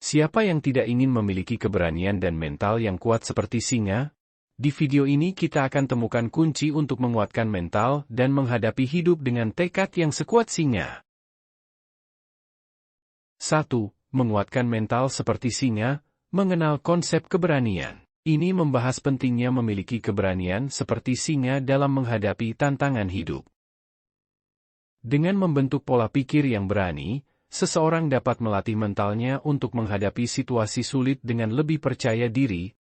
Siapa yang tidak ingin memiliki keberanian dan mental yang kuat seperti singa? Di video ini kita akan temukan kunci untuk menguatkan mental dan menghadapi hidup dengan tekad yang sekuat singa. 1. Menguatkan mental seperti singa, mengenal konsep keberanian. Ini membahas pentingnya memiliki keberanian seperti singa dalam menghadapi tantangan hidup. Dengan membentuk pola pikir yang berani, seseorang dapat melatih mentalnya untuk menghadapi situasi sulit dengan lebih percaya diri.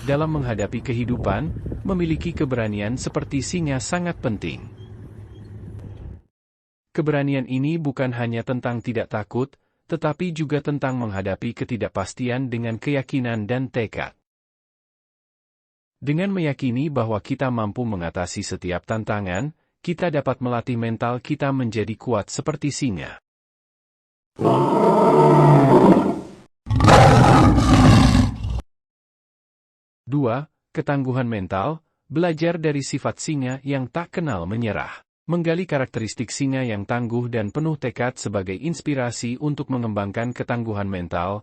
Dalam menghadapi kehidupan, memiliki keberanian seperti singa sangat penting. Keberanian ini bukan hanya tentang tidak takut, tetapi juga tentang menghadapi ketidakpastian dengan keyakinan dan tekad. Dengan meyakini bahwa kita mampu mengatasi setiap tantangan, kita dapat melatih mental kita menjadi kuat seperti singa. 2. Ketangguhan mental, belajar dari sifat singa yang tak kenal menyerah. Menggali karakteristik singa yang tangguh dan penuh tekad sebagai inspirasi untuk mengembangkan ketangguhan mental.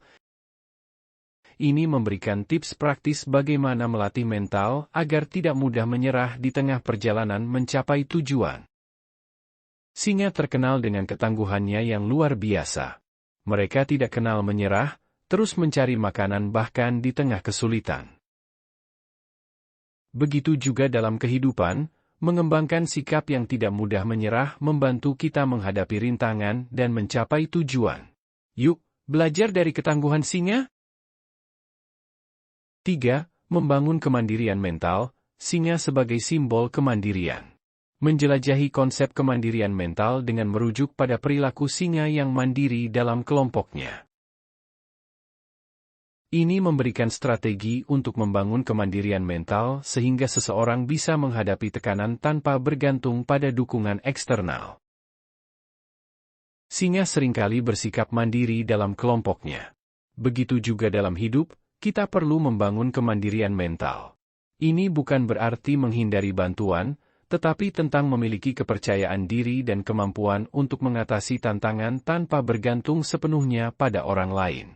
Ini memberikan tips praktis bagaimana melatih mental agar tidak mudah menyerah di tengah perjalanan mencapai tujuan. Singa terkenal dengan ketangguhannya yang luar biasa. Mereka tidak kenal menyerah, terus mencari makanan bahkan di tengah kesulitan. Begitu juga dalam kehidupan, mengembangkan sikap yang tidak mudah menyerah membantu kita menghadapi rintangan dan mencapai tujuan. Yuk, belajar dari ketangguhan singa. 3. Membangun kemandirian mental, singa sebagai simbol kemandirian. Menjelajahi konsep kemandirian mental dengan merujuk pada perilaku singa yang mandiri dalam kelompoknya. Ini memberikan strategi untuk membangun kemandirian mental sehingga seseorang bisa menghadapi tekanan tanpa bergantung pada dukungan eksternal. Singa seringkali bersikap mandiri dalam kelompoknya. Begitu juga dalam hidup, kita perlu membangun kemandirian mental. Ini bukan berarti menghindari bantuan, tetapi tentang memiliki kepercayaan diri dan kemampuan untuk mengatasi tantangan tanpa bergantung sepenuhnya pada orang lain.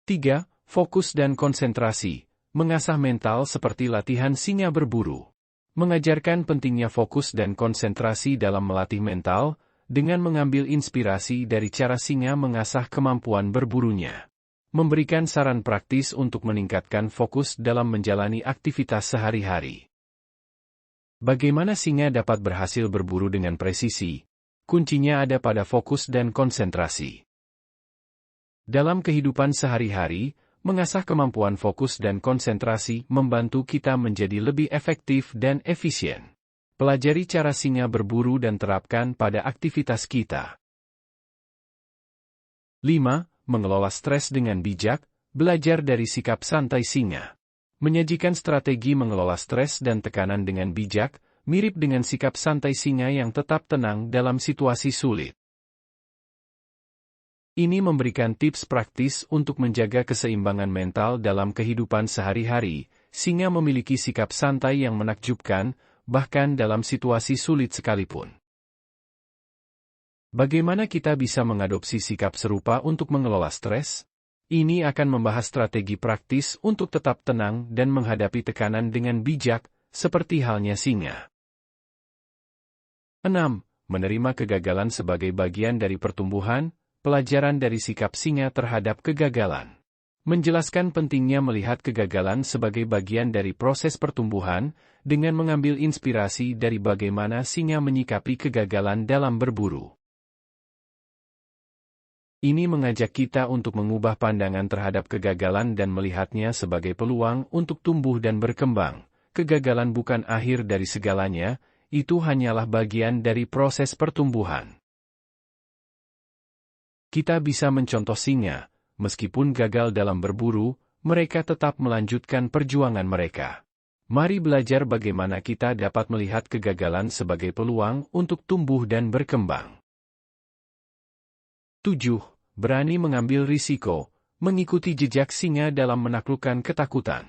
3. Fokus dan konsentrasi, mengasah mental seperti latihan singa berburu. Mengajarkan pentingnya fokus dan konsentrasi dalam melatih mental, dengan mengambil inspirasi dari cara singa mengasah kemampuan berburunya. Memberikan saran praktis untuk meningkatkan fokus dalam menjalani aktivitas sehari-hari. Bagaimana singa dapat berhasil berburu dengan presisi? Kuncinya ada pada fokus dan konsentrasi. Dalam kehidupan sehari-hari, mengasah kemampuan fokus dan konsentrasi membantu kita menjadi lebih efektif dan efisien. Pelajari cara singa berburu dan terapkan pada aktivitas kita. 5. Mengelola stres dengan bijak, belajar dari sikap santai singa. Menyajikan strategi mengelola stres dan tekanan dengan bijak, mirip dengan sikap santai singa yang tetap tenang dalam situasi sulit. Ini memberikan tips praktis untuk menjaga keseimbangan mental dalam kehidupan sehari-hari. Singa memiliki sikap santai yang menakjubkan, bahkan dalam situasi sulit sekalipun. Bagaimana kita bisa mengadopsi sikap serupa untuk mengelola stres? Ini akan membahas strategi praktis untuk tetap tenang dan menghadapi tekanan dengan bijak, seperti halnya singa. 6. Menerima kegagalan sebagai bagian dari pertumbuhan, pelajaran dari sikap singa terhadap kegagalan. Menjelaskan pentingnya melihat kegagalan sebagai bagian dari proses pertumbuhan, dengan mengambil inspirasi dari bagaimana singa menyikapi kegagalan dalam berburu. Ini mengajak kita untuk mengubah pandangan terhadap kegagalan dan melihatnya sebagai peluang untuk tumbuh dan berkembang. Kegagalan bukan akhir dari segalanya, itu hanyalah bagian dari proses pertumbuhan. Kita bisa mencontoh singa, meskipun gagal dalam berburu, mereka tetap melanjutkan perjuangan mereka. Mari belajar bagaimana kita dapat melihat kegagalan sebagai peluang untuk tumbuh dan berkembang. 7. Berani mengambil risiko, mengikuti jejak singa dalam menaklukkan ketakutan.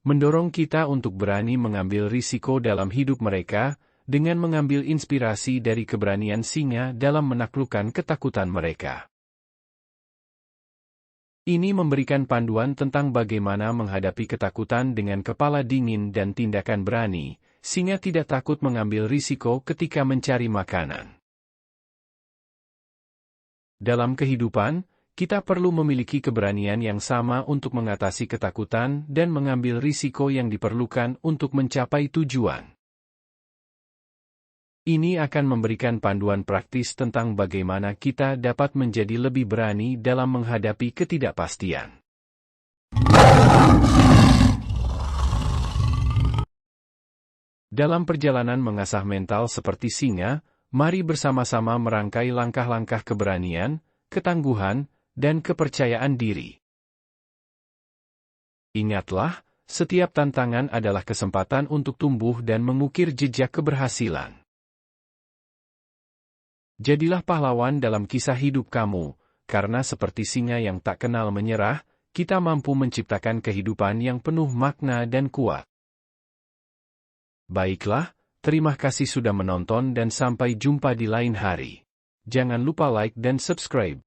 Mendorong kita untuk berani mengambil risiko dalam hidup mereka, dengan mengambil inspirasi dari keberanian singa dalam menaklukkan ketakutan mereka. Ini memberikan panduan tentang bagaimana menghadapi ketakutan dengan kepala dingin dan tindakan berani, singa tidak takut mengambil risiko ketika mencari makanan. Dalam kehidupan, kita perlu memiliki keberanian yang sama untuk mengatasi ketakutan dan mengambil risiko yang diperlukan untuk mencapai tujuan. Ini akan memberikan panduan praktis tentang bagaimana kita dapat menjadi lebih berani dalam menghadapi ketidakpastian. Dalam perjalanan mengasah mental seperti singa, mari bersama-sama merangkai langkah-langkah keberanian, ketangguhan, dan kepercayaan diri. Ingatlah, setiap tantangan adalah kesempatan untuk tumbuh dan mengukir jejak keberhasilan. Jadilah pahlawan dalam kisah hidup kamu, karena seperti singa yang tak kenal menyerah, kita mampu menciptakan kehidupan yang penuh makna dan kuat. Baiklah, terima kasih sudah menonton dan sampai jumpa di lain hari. Jangan lupa like dan subscribe.